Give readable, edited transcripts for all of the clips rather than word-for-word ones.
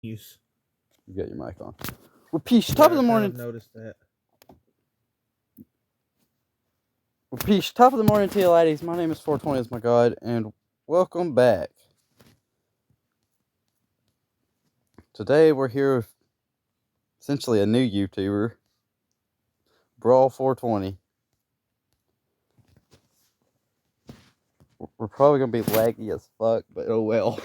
Use. You got your mic on. Well, peace. Top of the morning. I've noticed that. Well, peace. Top of the morning to you, ladies. My name is 420 is my god, and welcome back. Today we're here with essentially a new YouTuber, Brawl 420. We're probably gonna be laggy as fuck, but oh well.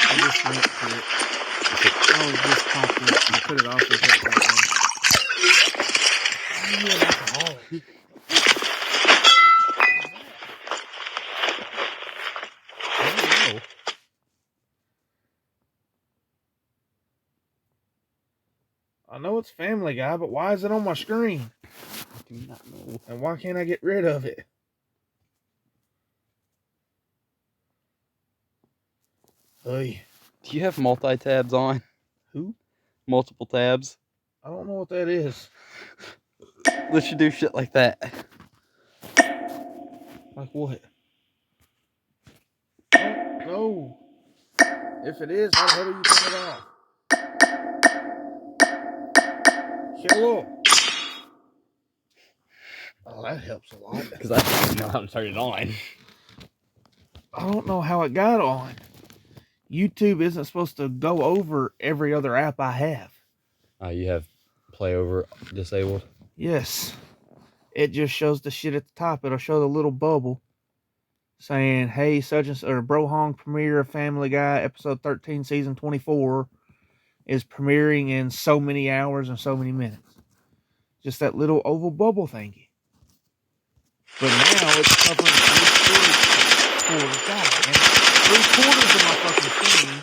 I just went to it. Oh, it just popped up. I put it off and put it back on. Why are you an alcoholic? I don't know. I know it's Family Guy, but why is it on my screen? I do not know. And why can't I get rid of it? Hey. Do you have multi-tabs on? Who? Multiple tabs? I don't know what that is. Let you do shit like that. Like what? No. If it is, how the hell do you turn it off? Hello. Oh, that helps a lot. Because I don't know how to turn it on. I don't know how it got on. YouTube isn't supposed to go over every other app I have. You have play over disabled? Yes. It just shows the shit at the top. It'll show the little bubble saying, hey, such and or Brohong premiere of Family Guy, episode 13, season 24 is premiering in so many hours and so many minutes. Just that little oval bubble thingy. But now it's covering 3/4 of my fucking screen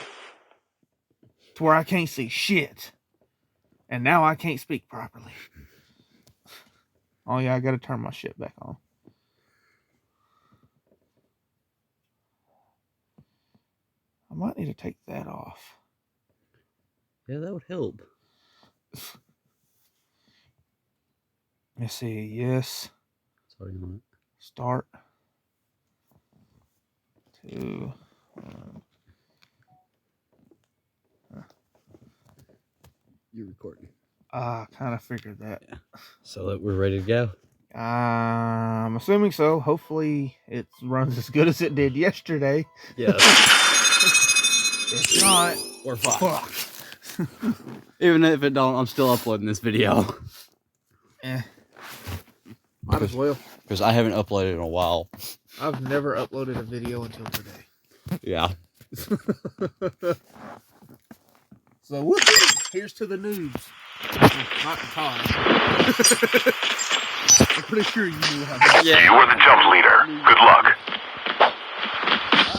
to where I can't see shit. And now I can't speak properly. Oh yeah, I gotta turn my shit back on. I might need to take that off. Yeah, that would help. Let me see. Yes. Sorry on it. Start. 2, 1. You're recording. I kind of figured that. Yeah. So that we're ready to go. I'm assuming so. Hopefully it runs as good as it did yesterday. Yes. If not, we're fucked. Even if it don't, I'm still uploading this video. Might as well. Because I haven't uploaded in a while. I've never uploaded a video until today. Yeah. So whoopee! Here's to the noobs. Not Todd. I'm pretty sure you knew how to. Yeah. You were the jump leader. Good luck. I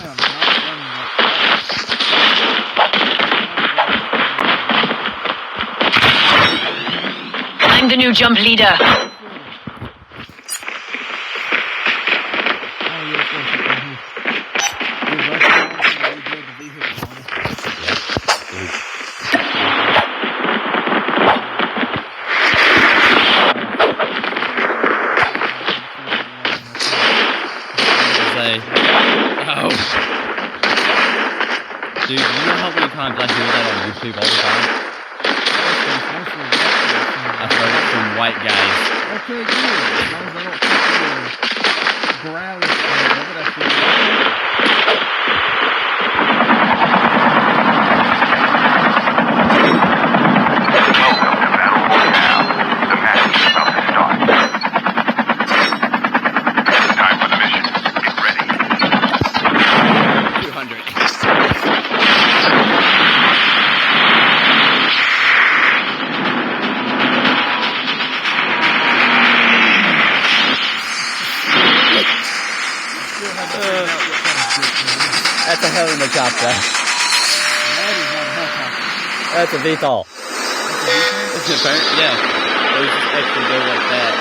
am not running that. I'm the new jump leader. Dude, you know how many times I hear that on YouTube all the time? I've heard it from white guys. Okay, good. As long as I don't keep growling at me, I feel That's a helicopter. That's a VTOL. Yeah. Those just actually go like that.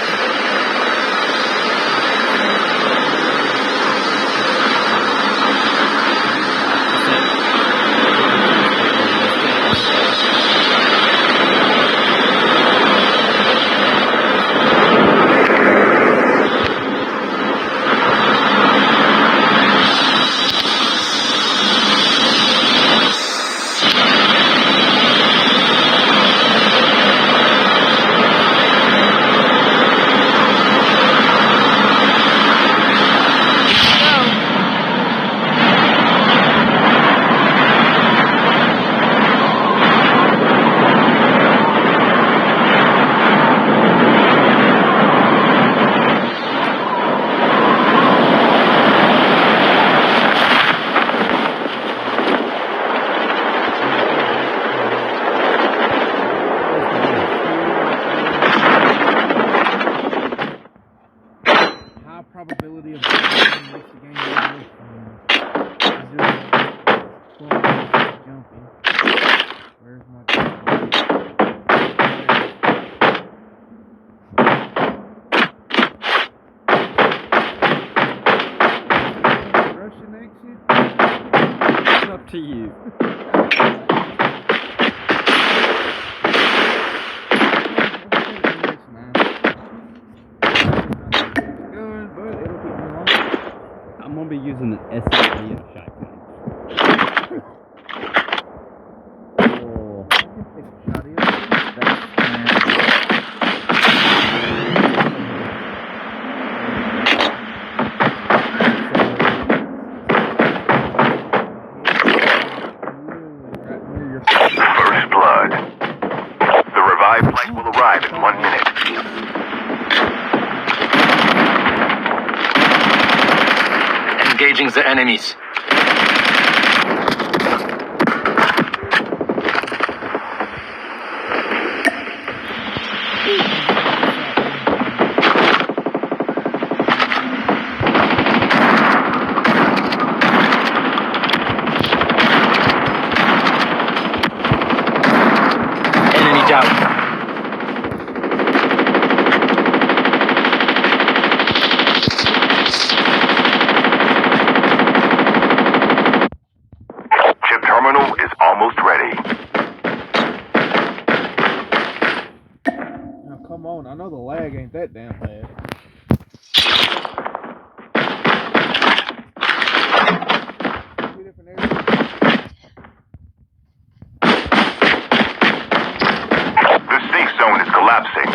high probability of winning makes the game really fun. Jumping. Where's my Russian exit? It's up to you. I'm gonna be using an SMG and a shotgun. Oh, First blood. The revived flight will arrive in 1 minute. Engaging the enemies. Enemy down. Chip terminal is almost ready. Now come on, I know the lag ain't that damn bad. Two different areas. The safe zone is collapsing.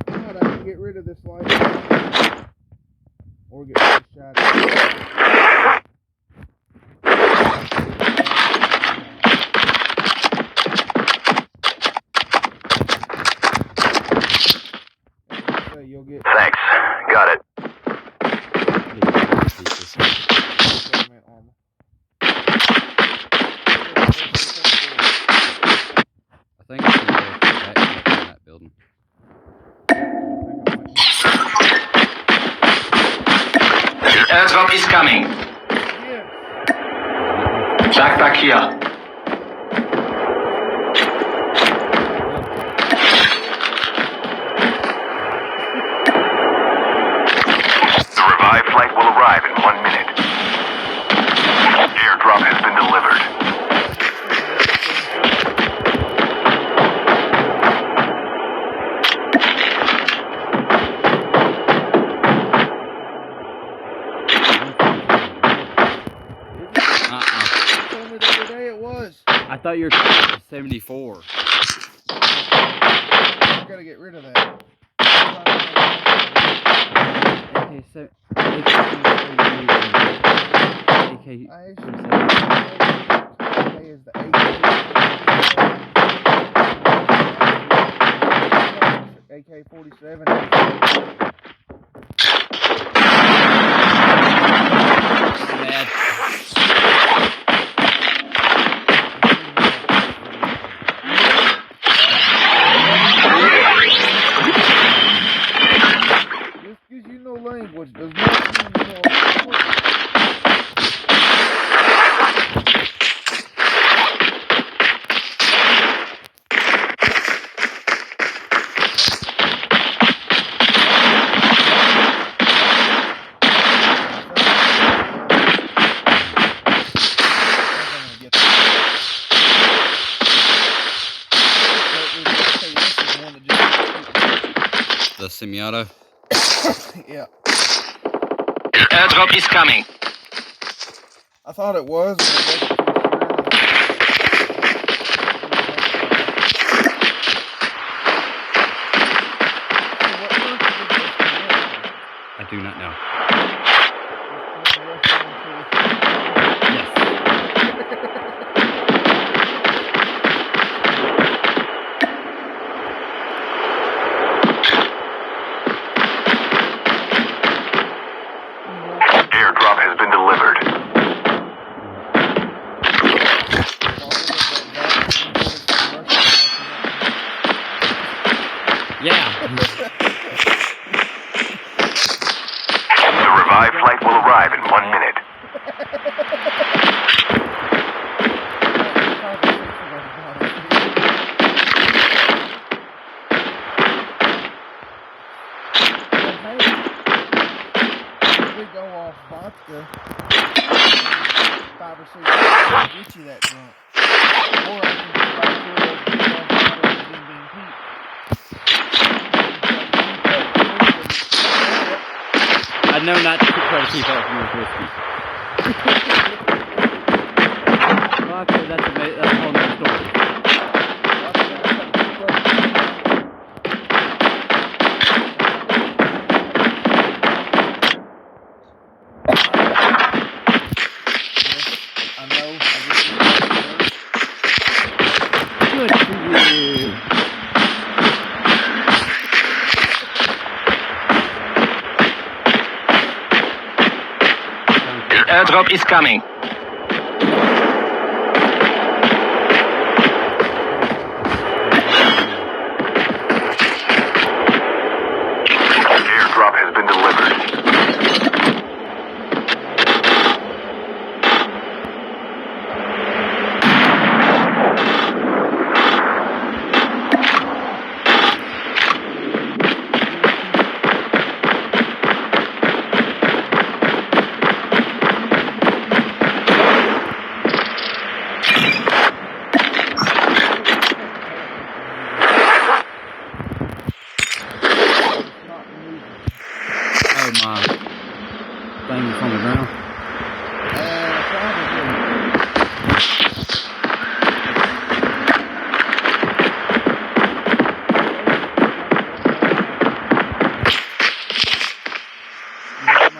Thank God I can get rid of this light. Or get rid of the shot. You'll get Thanks. Got it. government armor. I think it's gonna go back in that building. Airdrop is coming. Backpack here. The revived flight will arrive in 1 minute. Airdrop has been delivered. You told me the other day it was. I thought you were 74. I gotta get rid of that. Okay, so AK. I actually is the AK-47. Bad. Just because you know language does not mean you know language. The Semiauto. Yeah, Airdrop is coming. I thought it was. But I wasn't too sure. I do not know. Yes. vodka, 5 or 6 to get you that drunk. Or I can just buy 2 of those big ass bottles of Jim Beam Pete. I know not to try to keep up with whiskey. Well, actually, that's a whole nother story. I know. I just Good for you. The airdrop is coming. Airdrop has been delivered. Oh my thing is on the ground.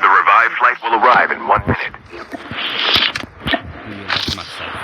The revived flight will arrive in 1 minute. Yeah, that's my safe.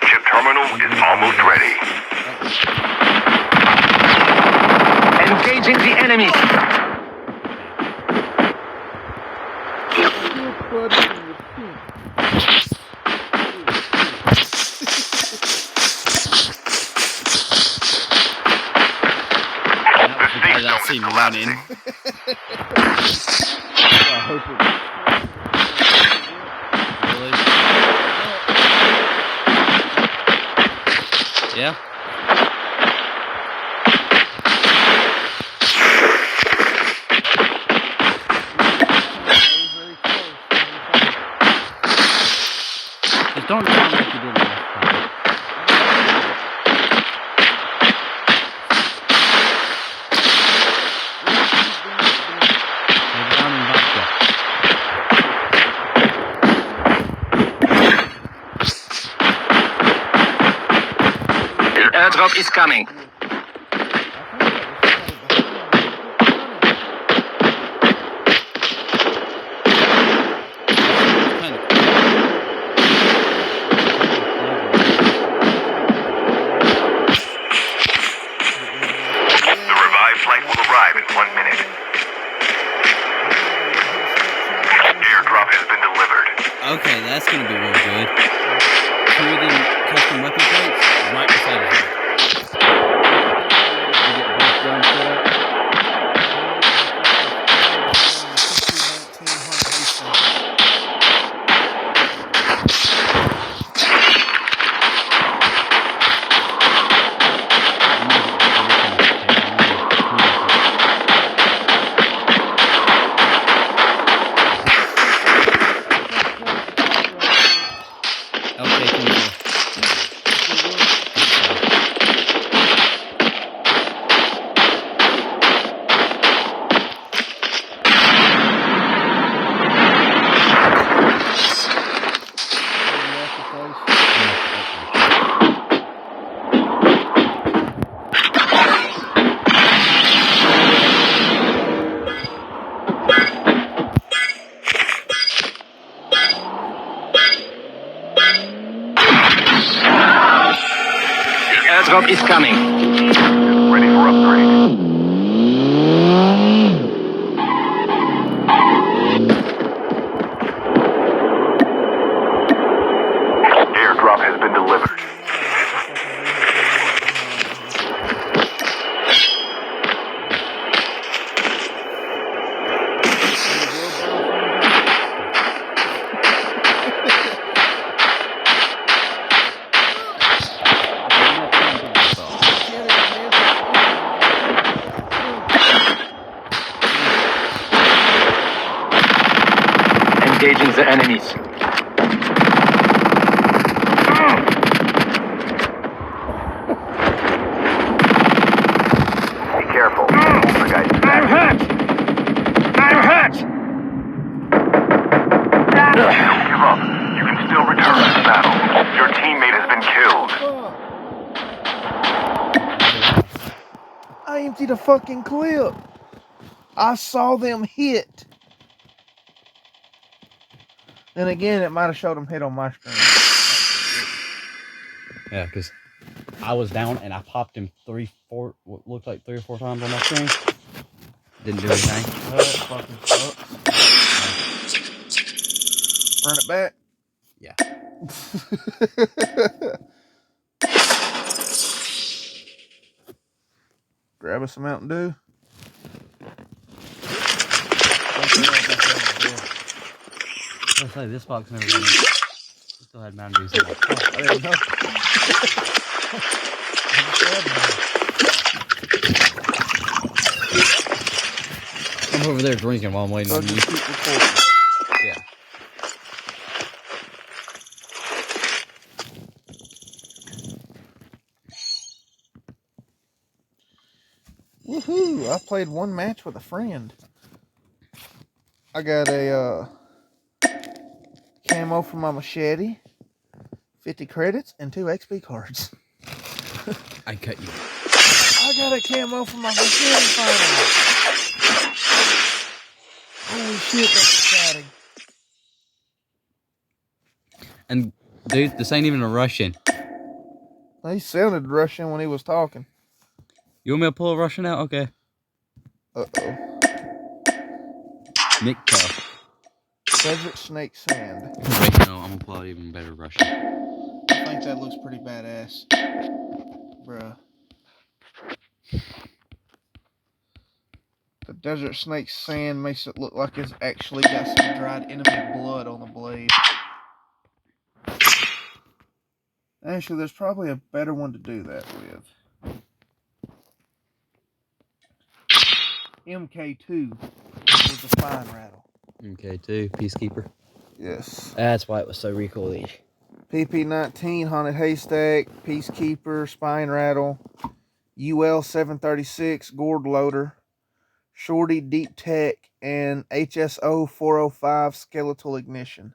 Chip terminal is almost ready. Engaging the enemies. The safe zone is collapsing. I hope it really. Yeah. Just don't sound like you did last time. They're down in vodka. The airdrop is coming. Kind of The revived flight will arrive in 1 minute. Airdrop has been delivered. Okay, that's gonna be real good. 2 of them custom weapon plates right beside each other. You get both guns set up. Okay, cool. Airdrop is coming. Ready for upgrade. Engaging the enemies. Be careful. Poltergeist is I'm active. hurt! I'm hurt! Give up. You can still return to the battle. Your teammate has been killed. I emptied a fucking clip. I saw them hit. Then again, it might have showed them hit on my screen. Yeah, because I was down and I popped him what looked like 3 or 4 times on my screen. Didn't do anything. That fucking sucks. Run it back. Yeah. Grab us some Mountain Dew. I say this box never got in. Still had Mountain Dew. I didn't know. I'm over there drinking while I'm waiting So on you. just keep recording. Yeah. Woohoo! I played one match with a friend. I got a camo for my machete, 50 credits, and 2 XP cards. I cut you. I got a camo for my machete finally. Holy shit, that's exciting. And dude, this ain't even a Russian. He sounded Russian when he was talking. You want me to pull a Russian out? Okay. Uh-oh. Nick Tough. Desert Snake Sand. Wait, no, I'm gonna pull out even better Russian. I think that looks pretty badass. Bruh. The Desert Snake Sand makes it look like it's actually got some dried enemy blood on the blade. Actually, there's probably a better one to do that with. MK2 was the fine rattle. MK2, Peacekeeper. Yes. That's why it was so recoil-y. PP19, Haunted Haystack, Peacekeeper, Spine Rattle, UL 736, Gourd Loader, Shorty Deep Tech, and HSO 405 Skeletal Ignition.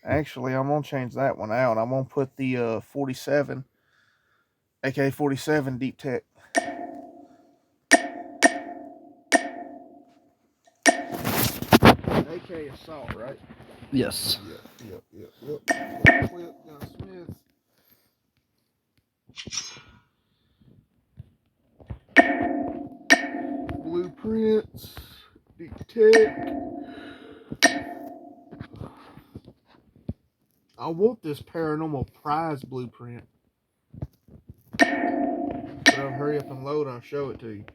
Actually, I'm going to change that one out. I'm going to put the 47, AK-47 Deep Tech. AK Assault, right? Yes. Yep. Clip, Gunsmith. Blueprints, Deep Tech. I want this Paranormal Prize blueprint. But I'll hurry up and load and I'll show it to you.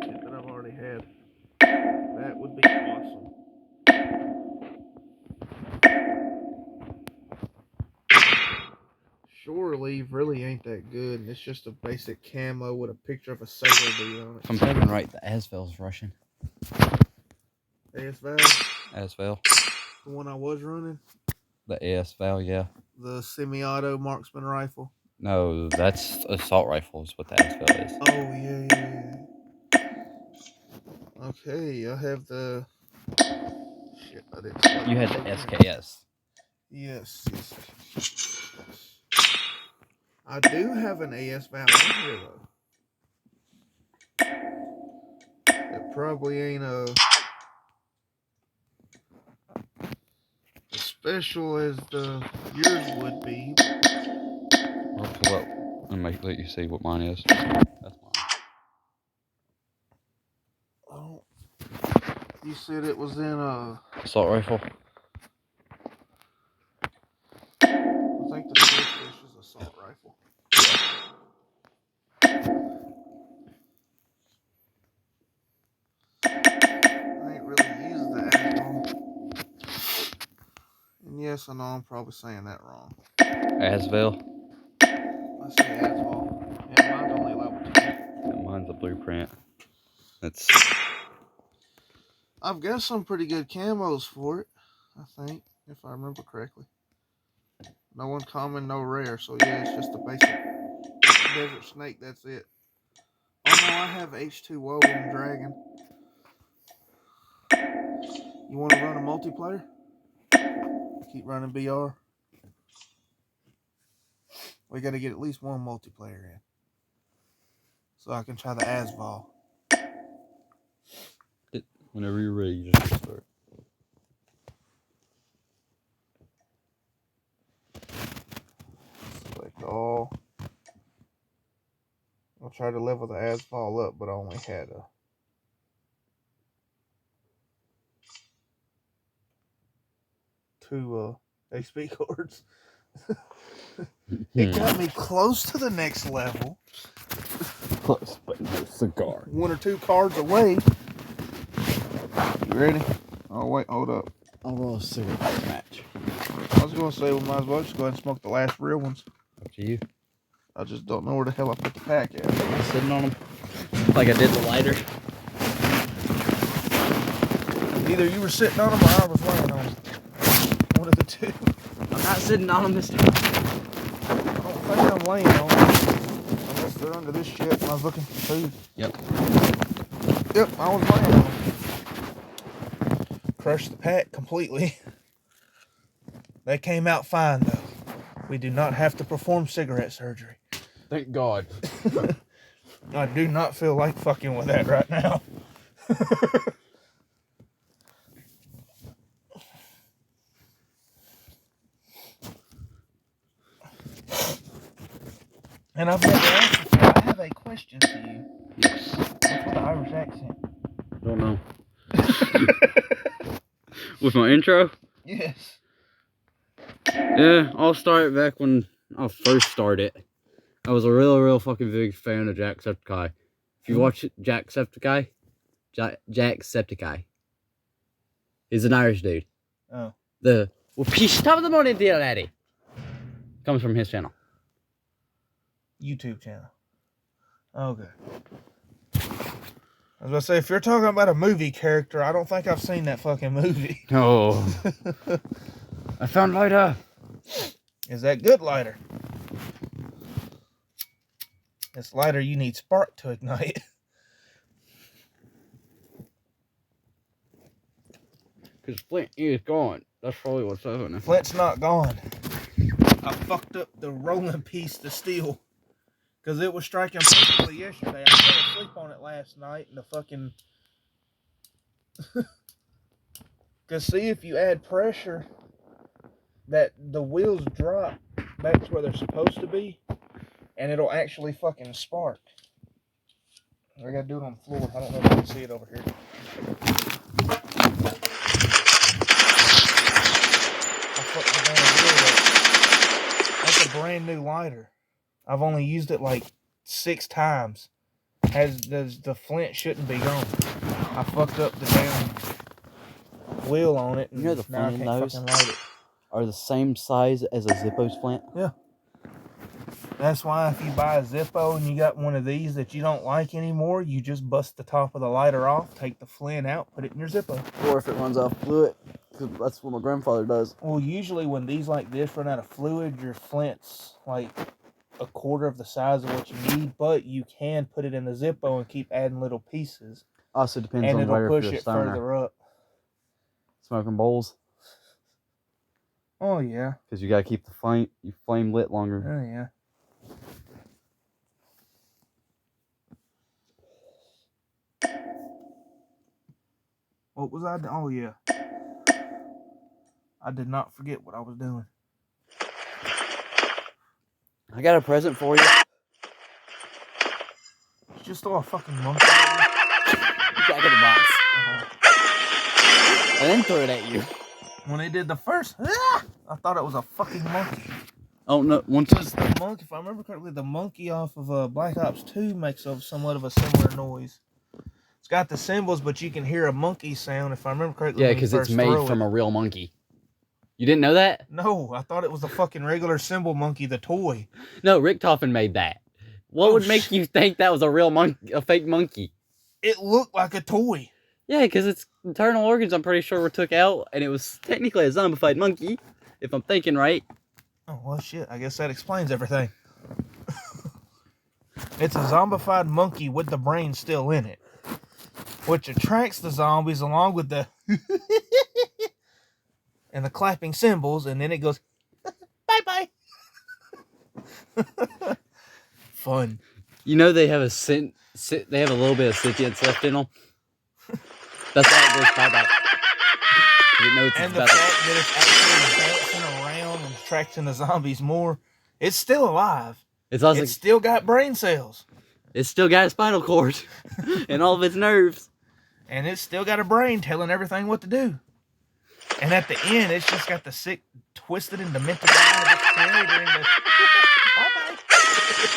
Shit that I've already had. That would be awesome. Shore Leave really ain't that good, and it's just a basic camo with a picture of a sailor dude on If I'm it. typing right, the Asvel's Russian. ASVAL, Asvel. the one I was running, The Asvel, yeah. the semi-auto marksman rifle. No, that's assault rifle is what the Asvel is. Oh yeah. Okay, I have the. Shit, I didn't. You had the SKS. Yes. I do have an ASVAL on here though. It probably ain't as special as yours would be. I'll pull up and let you see what mine is. That's mine. Oh, you said it was in Assault rifle. I think the Swordfish is assault rifle. I ain't really used the Asval. And yes, I know I'm probably saying that wrong. Asvel. I say Asval. Yeah, mine's only level 2. Yeah, mine's a blueprint. That's I've got some pretty good camos for it, I think, if I remember correctly. No uncommon, no rare, so yeah, it's just a basic desert snake, that's it. Oh no, I have H2O on Dragon. You want to run a multiplayer? Keep running BR. We got to get at least one multiplayer in. So I can try the Asval. whenever you're ready, you just start. Select all. I'll try to level the Asval up, but I only had a 2 HP cards. It got me close to the next level. Close, but no cigar. 1 or 2 cards away. You ready? Oh wait, hold up. I'll roll a cigarette match. I was gonna say we might as well just go ahead and smoke the last real ones. Up to you. I just don't know where the hell I put the pack at. I'm sitting on them like I did the lighter. Either you were sitting on them or I was laying on them. One of the two. I'm not sitting on them this time. I don't think I'm laying on them. Unless they're under this shit when I was looking for food. Yep. Yep, I was laying on them. Crushed the pack completely. They came out fine though. We do not have to perform cigarette surgery. Thank God. I do not feel like fucking with that right now. And I've never asked you, I have a question for you. Yes. What's with the Irish accent? Don't know. With my intro? Yes. Yeah, I'll start back when I first started. I was a real fucking big fan of Jacksepticeye. If you watch Jacksepticeye, Jacksepticeye, he's an Irish dude. Oh. The top of the morning, dear laddie, comes from his channel. YouTube channel. Okay. I was about to say, if you're talking about a movie character, I don't think I've seen that fucking movie. Oh. I found lighter. Is that good lighter? This lighter, you need spark to ignite. Because Flint is gone. That's probably what's happening. Flint's not gone. I fucked up the rolling piece to steel. Because it was striking perfectly yesterday. I fell asleep on it last night and the fucking... Because see, if you add pressure, that the wheels drop back to where they're supposed to be, and it'll actually fucking spark. I gotta do it on the floor. I don't know if you can see it over here. I fucked the damn wheel up. That's a brand new lighter. I've only used it like 6 times. The flint shouldn't be gone. I fucked up the damn wheel on it. And You know the now I flint in can't those fucking light it. are the same size as a Zippo's flint. Yeah. That's why if you buy a Zippo and you got one of these that you don't like anymore, you just bust the top of the lighter off, take the flint out, put it in your Zippo. Or if it runs off fluid, because that's what my grandfather does. Well, usually when these like this run out of fluid, your flint's like a quarter of the size of what you need, but you can put it in the Zippo and keep adding little pieces. Also depends And on it'll where push you're a it stoner. further up. Smoking bowls, Oh, yeah. because you got to keep the flame lit longer. Oh, yeah. What was I doing? Oh, yeah. I did not forget what I was doing. I got a present for you. It's just all a fucking monkey. Jack in the box. And then throw it at you. When they did the first, I thought it was a fucking monkey. Oh no! Once Because the monkey, if I remember correctly, the monkey off of Black Ops 2 makes somewhat of a similar noise. It's got the cymbals, but you can hear a monkey sound, if I remember correctly. yeah, because it's made from a real monkey. You didn't know that? No, I thought it was the fucking regular cymbal monkey, the toy. No, Rick Toffin made that. What would make shit. you think that was a real monkey, a fake monkey? It looked like a toy. Yeah, because its internal organs, I'm pretty sure, were took out, and it was technically a zombified monkey, if I'm thinking right. Oh, well, shit. I guess that explains everything. It's a zombified monkey with the brain still in it, which attracts the zombies along with the and the clapping cymbals, and then it goes, bye-bye. Fun. You know they have they have a little bit of sentience left in them. That's why it goes bye-bye. You know it's And the about fact that it's actually bouncing around and attracting the zombies more, it's still alive. It's also It's still got brain cells. it's still got a spinal cord and all of its nerves. And it's still got a brain telling everything what to do. And at the end, it's just got the sick, twisted and demented mind of its creator and goes, bye-bye.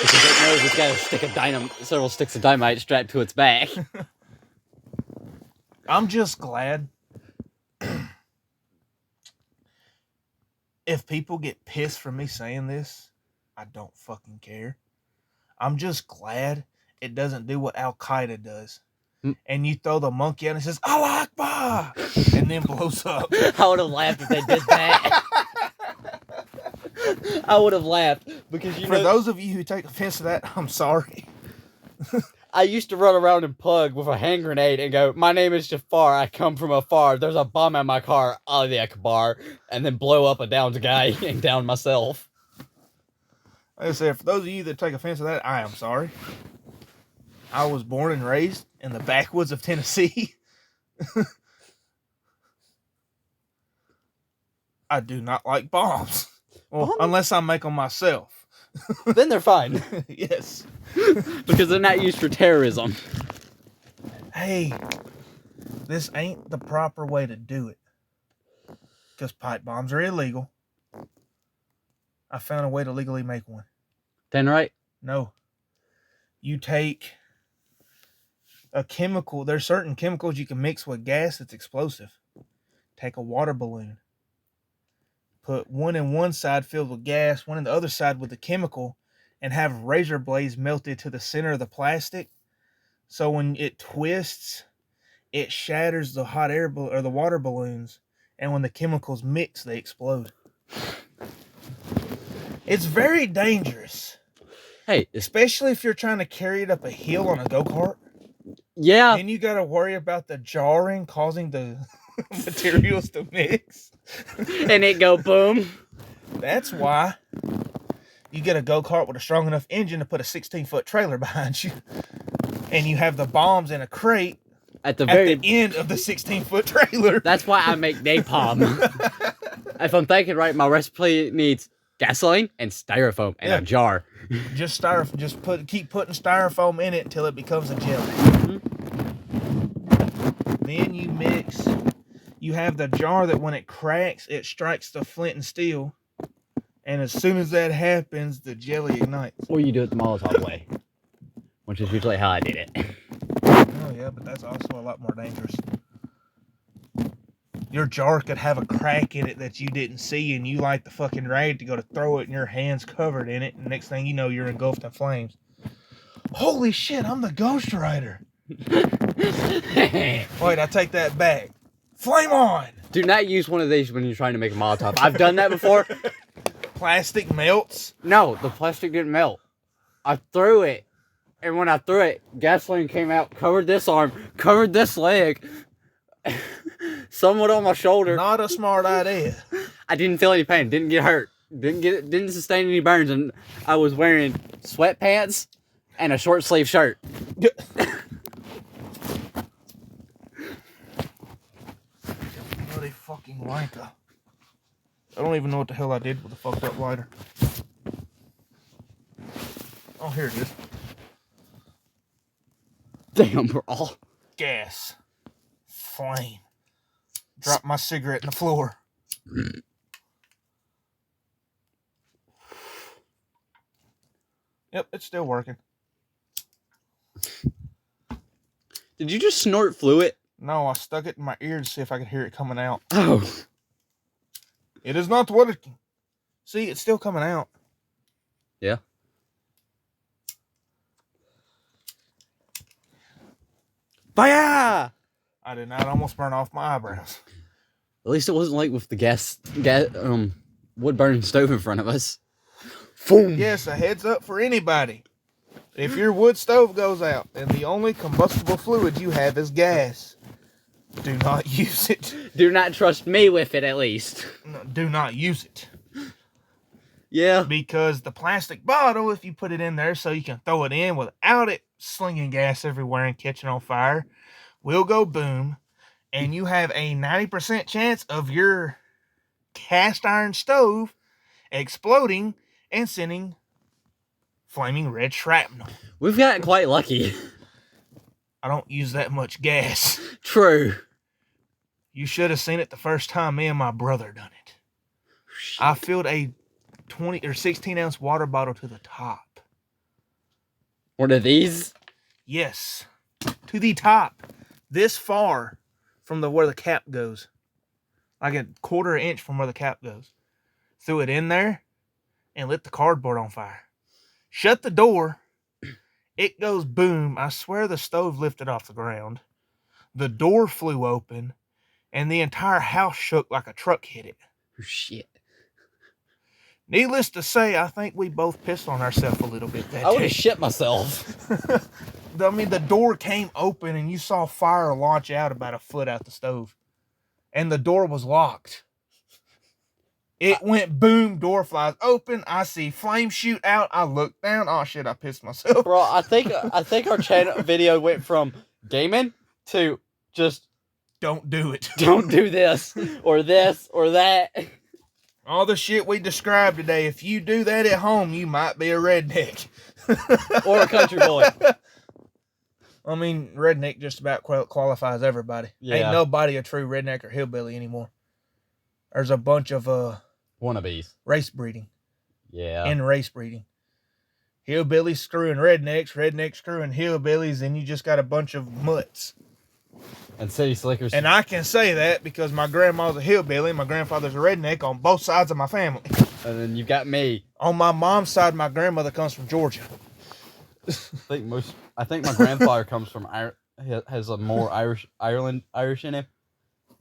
Because it knows it's got several sticks of dynamite strapped to its back. I'm just glad if people get pissed from me saying this, I don't fucking care. I'm just glad it doesn't do what Al Qaeda does. And you throw the monkey out and it says, Allah Akbar! And then blows up. I would have laughed if they did that. I would have laughed because For those of you who take offense to that, I'm sorry. I used to run around in Pug with a hand grenade and go, "My name is Jafar. I come from afar. There's a bomb in my car. Ali Akbar," and then blow up a downed guy and down myself. Like I said, for those of you that take offense to that, I am sorry. I was born and raised in the backwoods of Tennessee. I do not like bombs. Well, unless I make them myself. Then they're fine. Yes. Because they're not used for terrorism. Hey, this ain't the proper way to do it. Because pipe bombs are illegal. I found a way to legally make one. Then right? No. You take a chemical. There's certain chemicals you can mix with gas that's explosive. Take a water balloon. Put one in one side filled with gas, one in the other side with the chemical, and have razor blades melted to the center of the plastic. So when it twists, it shatters the hot air or the water balloons, and when the chemicals mix, they explode. It's very dangerous. Hey, Especially if you're trying to carry it up a hill on a go-kart. yeah. Then you got to worry about the jarring causing the materials to mix. And it go boom. That's why you get a go-kart with a strong enough engine to put a 16-foot trailer behind you. And you have the bombs in a crate At the end of the 16-foot trailer. That's why I make napalm. If I'm thinking right, my recipe needs gasoline and styrofoam and a jar. Just keep putting styrofoam in it until it becomes a jelly. Mm-hmm. Then you mix. You have the jar that when it cracks, it strikes the flint and steel. And as soon as that happens, the jelly ignites. Or you do it the Molotov way, which is usually how I did it. Oh yeah, but that's also a lot more dangerous. Your jar could have a crack in it that you didn't see, and you light the fucking rag to go to throw it, and your hand's covered in it, and next thing you know, you're engulfed in flames. Holy shit, I'm the Ghost Rider. Wait, I take that back. Flame on! Do not use one of these when you're trying to make a Molotov. I've done that before. Plastic melts. No, the plastic didn't melt. I threw it, and when I threw it, gasoline came out, covered this arm, covered this leg, somewhat on my shoulder. Not a smart idea. I didn't feel any pain, didn't get hurt, didn't sustain any burns, and I was wearing sweatpants and a short sleeve shirt. Bloody fucking lighter. I don't even know what the hell I did with the fucked up lighter. Oh, here it is. Damn, we're all... Gas. Flame. Drop my cigarette in the floor. Yep, it's still working. Did you just snort fluid? No, I stuck it in my ear to see if I could hear it coming out. Oh. It is not working. See, it's still coming out. Fire! I did not almost burn off my eyebrows. At least it wasn't like with the wood burning stove in front of us. Boom. Yes, a heads up for anybody. If your wood stove goes out and the only combustible fluid you have is gas, do not use it. Do not trust me with it, at least. No, do not use it. Yeah. Because the plastic bottle, if you put it in there so you can throw it in without it slinging gas everywhere and catching on fire, will go boom. And you have a 90% chance of your cast iron stove exploding and sending flaming red shrapnel. We've gotten quite lucky. I don't use that much gas. True. You should have seen it the first time me and my brother done it. I filled a 20 or 16 ounce water bottle to the top. One of these? Yes, to the top, this far from where the cap goes, like a quarter inch from where the cap goes. Threw it in there and lit the cardboard on fire. Shut the door. It goes boom. I swear the stove lifted off the ground. The door flew open, and the entire house shook like a truck hit it. Oh, shit. Needless to say, I think we both pissed on ourselves a little bit that I would day. have shit myself. I mean, the door came open and you saw fire launch out about a foot out the stove. And the door was locked. It went boom, door flies open. I see flame shoot out. I look down. Oh shit, I pissed myself. Bro, I think our channel video went from gaming to just Don't do it. don't do this or that. All the shit we described today, if you do that at home, you might be a redneck. Or a country boy. I mean, redneck just about qualifies everybody. Yeah. Ain't nobody a true redneck or hillbilly anymore. There's a bunch of Wannabes. race breeding. Yeah. In race breeding. Hillbillies screwing rednecks, rednecks screwing hillbillies, and you just got a bunch of mutts. And city slickers. And I can say that because my grandma's a hillbilly and my grandfather's a redneck on both sides of my family. And then you've got me. On my mom's side, my grandmother comes from Georgia. I think my grandfather comes from has a more Irish in him.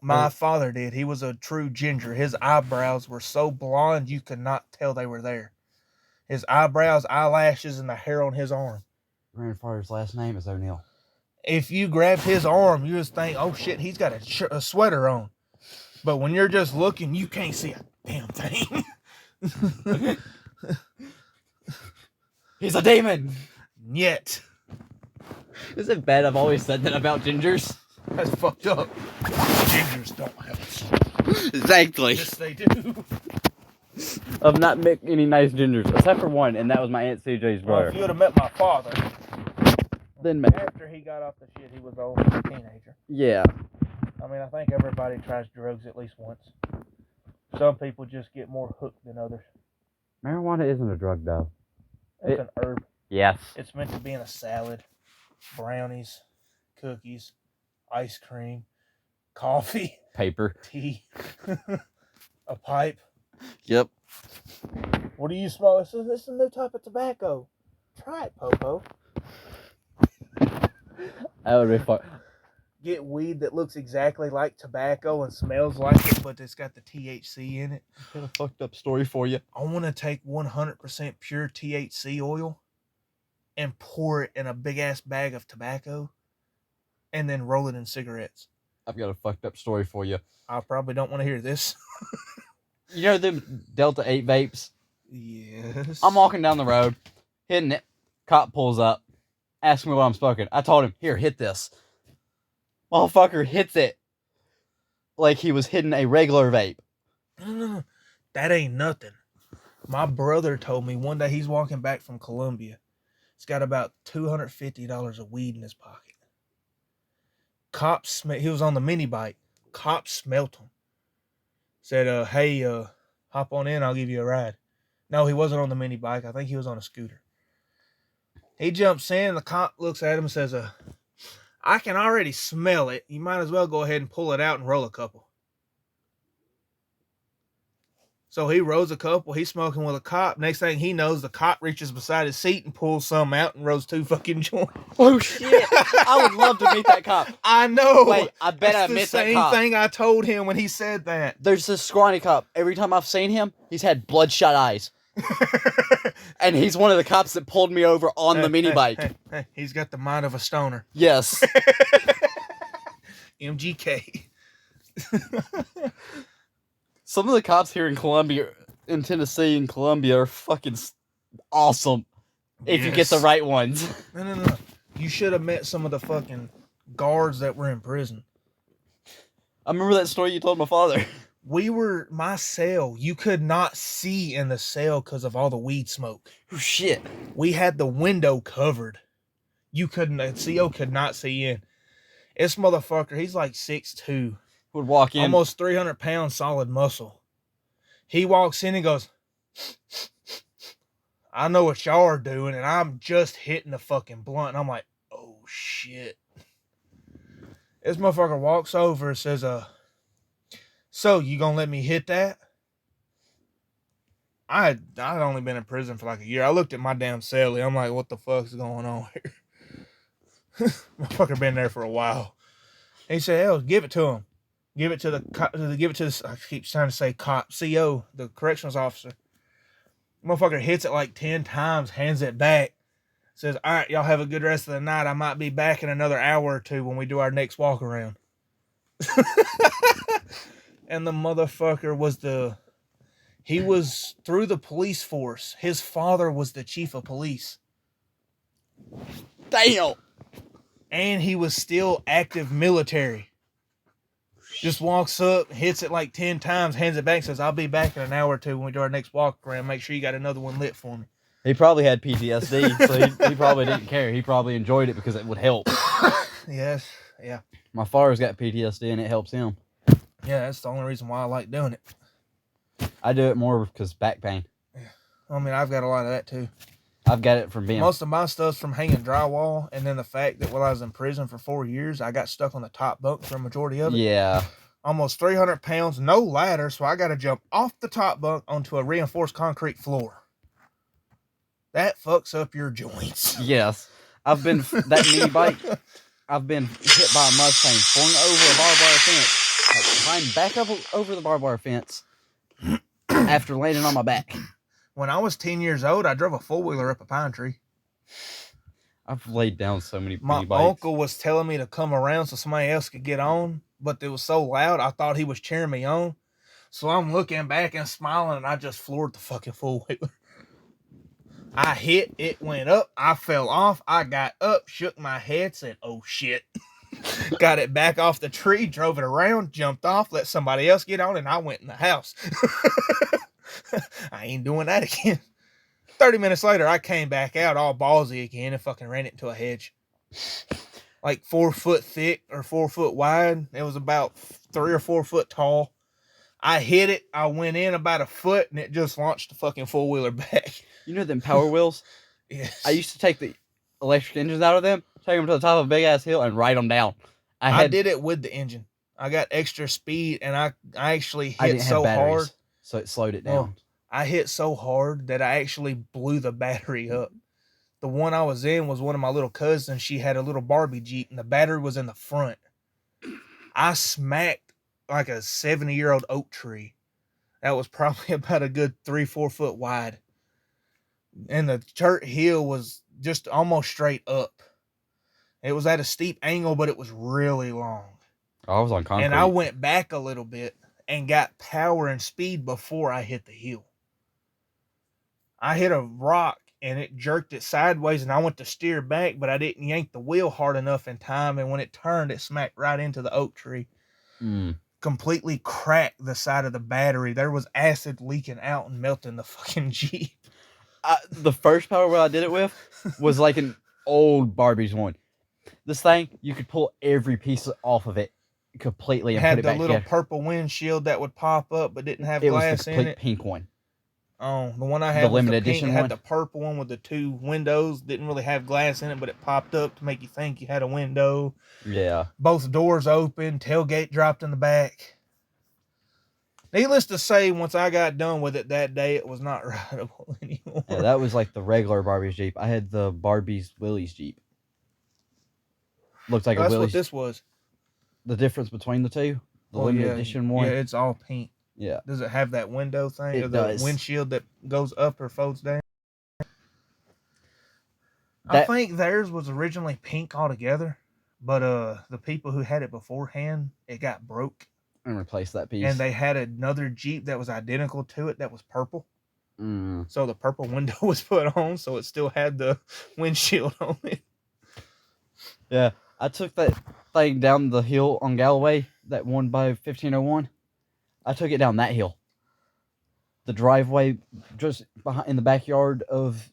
My father did. He was a true ginger. His eyebrows were so blonde you could not tell they were there. His eyebrows, eyelashes, and the hair on his arm. Grandfather's last name is O'Neill. If you grabbed his arm, you just think, oh shit, he's got a sweater on. But when you're just looking, you can't see a damn thing. He's a demon. Yet. Is it bad I've always said that about gingers? That's fucked up. Gingers don't have a soul. Exactly. Yes, they do. I've not met any nice gingers, except for one, and that was my Aunt CJ's Well, brother. if you would have met my father, Then maybe. after he got off the shit, he was old as a teenager. Yeah. I mean, I think everybody tries drugs at least once. Some people just get more hooked than others. Marijuana isn't a drug, though. It's an herb. Yes. It's meant to be in a salad, brownies, cookies, ice cream, coffee, Paper. tea, a pipe. Yep. What do you smoke? This is a new type of tobacco. Try it, Popo. That would be fun. Get weed that looks exactly like tobacco and smells like it, but it's got the THC in it. Got a fucked up story for you. I want to take 100% pure THC oil and pour it in a big ass bag of tobacco and then roll it in cigarettes. I've got a fucked up story for you. I probably don't want to hear this. You know them Delta 8 vapes? Yes. I'm walking down the road, hitting it. Cop pulls up, asks me what I'm smoking. I told him, here, hit this. Motherfucker hits it like he was hitting a regular vape. No. That ain't nothing. My brother told me one day he's walking back from Columbia. He's got about $250 of weed in his pocket. Cops, he was on the mini bike. Cops smelt him. Said, hey, hop on in, I'll give you a ride. No, he wasn't on the mini bike. I think he was on a scooter. He jumps in, the cop looks at him and says, I can already smell it. You might as well go ahead and pull it out and roll a couple. So he rolls a couple. He's smoking with a cop. Next thing he knows, the cop reaches beside his seat and pulls some out and rolls 2 fucking joints. Oh shit! I would love to meet that cop. I know. Wait, I bet That's I met the that same cop. thing I told him when he said that. There's this scrawny cop. Every time I've seen him, he's had bloodshot eyes. And he's one of the cops that pulled me over on the mini bike. Hey, he's got the mind of a stoner. Yes. MGK. Some of the cops here in Tennessee and Columbia are fucking awesome. If you get the Yes. right ones. No. You should have met some of the fucking guards that were in prison. I remember that story you told my father. My cell, you could not see in the cell because of all the weed smoke. Oh, shit. We had the window covered. The CO could not see in. This motherfucker, he's like 6'2", Would walk in. almost 300 pounds solid muscle. He walks in and goes, I know what y'all are doing, and I'm just hitting the fucking blunt. And I'm like, oh shit. This motherfucker walks over and says, so you gonna let me hit that? I'd only been in prison for like a year. I looked at my damn cellie. I'm like, what the fuck's going on here? Motherfucker been there for a while. And he said, hell, give it to him. Give it to the I keep trying to say cop, CO, the corrections officer. Motherfucker hits it like 10 times, hands it back. Says, all right, y'all have a good rest of the night. I might be back in another hour or two when we do our next walk around. And the motherfucker he was through the police force. His father was the chief of police. Damn. And he was still active military. Just walks up, hits it like 10 times, hands it back, says, I'll be back in an hour or two when we do our next walk around. Make sure you got another one lit for me. He probably had PTSD, so he probably didn't care. He probably enjoyed it because it would help. Yes, yeah. My father's got PTSD and it helps him. Yeah, that's the only reason why I like doing it. I do it more because back pain. I mean, I've got a lot of that too. I've got it from being... Most of my stuff's from hanging drywall, and then the fact that while I was in prison for 4 years, I got stuck on the top bunk for a majority of it. Yeah. Almost 300 pounds, no ladder, so I got to jump off the top bunk onto a reinforced concrete floor. That fucks up your joints. Yes. I've been... That mini bike, I've been hit by a Mustang, flung over a barbed wire fence, climbed back up over the barbed wire fence after landing on my back. When I was 10 years old, I drove a four-wheeler up a pine tree. I've laid down so many My mini bikes. uncle was telling me to come around so somebody else could get on, but it was so loud, I thought he was cheering me on. So I'm looking back and smiling, and I just floored the fucking four-wheeler. I hit, it went up, I fell off, I got up, shook my head, said, oh shit. Got it back off the tree, drove it around, jumped off, let somebody else get on, and I went in the house. I ain't doing that again. 30 minutes later, I came back out all ballsy again and fucking ran it into a hedge. Like 4 foot thick or 4 foot wide. It was about 3 or 4 foot tall. I hit it. I went in about a foot and it just launched the fucking four-wheeler back. You know them Power Wheels? Yes. I used to take the electric engines out of them, take them to the top of a big-ass hill, and ride them down. I did it with the engine. I got extra speed and I actually I hit didn't so have batteries, hard. so it slowed it down. I hit so hard that I actually blew the battery up. The one I was in was one of my little cousins. She had a little Barbie Jeep and the battery was in the front. I smacked like a 70-year-old oak tree. That was probably about a good 3-4 foot wide. And the church hill was just almost straight up. It was at a steep angle, but it was really long. I was on concrete. And I went back a little bit and got power and speed before I hit the hill. I hit a rock and it jerked it sideways and I went to steer back, but I didn't yank the wheel hard enough in time. And when it turned, it smacked right into the oak tree. Completely cracked the side of the battery. There was acid leaking out and melting the fucking Jeep. The first Power Wheel I did it with was like an old Barbie's one. This thing, you could pull every piece off of it completely It and had put it the back little together. purple windshield that would pop up but didn't have It was glass the in complete it. pink one. Oh, the one I had The was limited the pink. edition It had one? the purple one with the 2 windows. Didn't really have glass in it, but it popped up to make you think you had a window. Yeah. Both doors open. Tailgate dropped in the back. Needless to say, once I got done with it that day, it was not rideable anymore. Yeah, that was like the regular Barbie's Jeep. I had the Barbie's Willie's Jeep. Looks like That's a what Willie's. this was. The difference between the two, the limited edition one. Yeah, it's all pink. Yeah. Does it have that window thing? It or the does. windshield that goes up or folds down? I think theirs was originally pink altogether, but the people who had it beforehand, it got broke. And replace that piece. And they had another Jeep that was identical to it that was purple. Mm. So the purple window was put on, so it still had the windshield on it. Yeah, I took that thing down the hill on Galloway, that one by 1501. I took it down that hill. The driveway just behind in the backyard of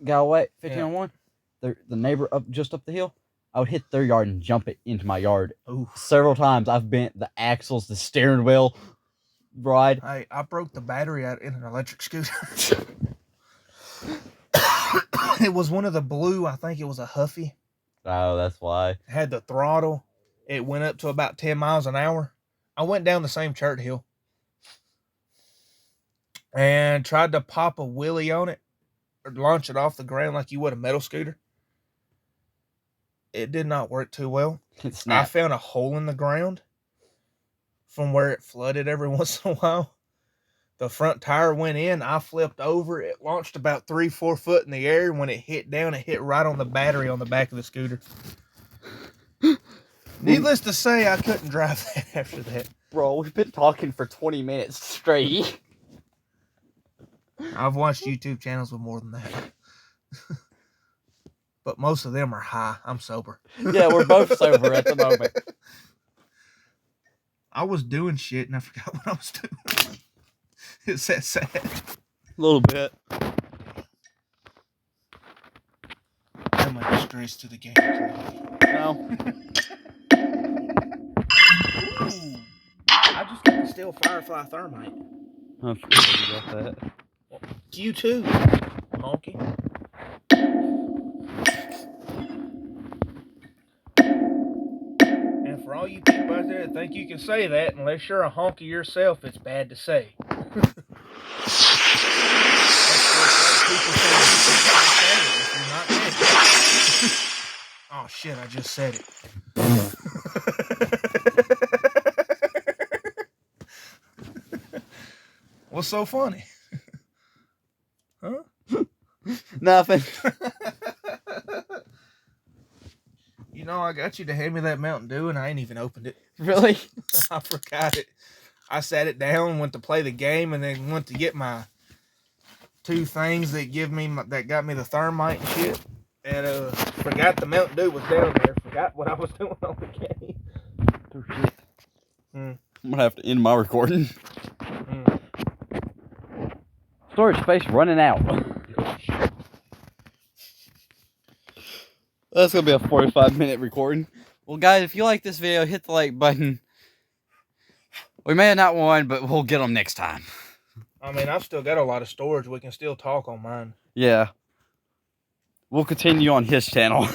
Galloway, 1501. The neighbor just up the hill. I would hit their yard and jump it into my yard. Ooh. Several times I've bent the axles, the steering wheel ride. I broke the battery out in an electric scooter. It was one of the blue, I think it was a Huffy. Oh, that's why. It had the throttle. It went up to about 10 miles an hour. I went down the same chart hill and tried to pop a wheelie on it or launch it off the ground like you would a metal scooter. It did not work too well. I found a hole in the ground from where it flooded every once in a while. The front tire went in. I flipped over. It launched about 3-4 foot in the air. When it hit down, it hit right on the battery on the back of the scooter. Needless to say, I couldn't drive that after that. Bro, we've been talking for 20 minutes straight. I've watched YouTube channels with more than that. But most of them are high. I'm sober. Yeah, we're both sober at the moment. I was doing shit and I forgot what I was doing. It's that sad. A little bit. I'm a disgrace to the game. No. Ooh, I just got to steal Firefly Thermite. I forgot about that. You too, honky. And for all you people out there that think you can say that, unless you're a honky yourself, it's bad to say. Oh shit, I just said it. What's so funny? Huh? Nothing. You know, I got you to hand me that Mountain Dew and I ain't even opened it. Really? I forgot it. I sat it down, went to play the game, and then went to get my 2 things that that got me the thermite and shit. And forgot the Mountain Dew was down there. Forgot what I was doing on the game. Oh, shit. Mm. I'm gonna have to end my recording. Mm. Storage space running out. That's gonna be a 45-minute recording. Well, guys, if you like this video, hit the like button. We may have not won, but we'll get them next time. I mean, I've still got a lot of storage. We can still talk on mine. Yeah. We'll continue on his channel.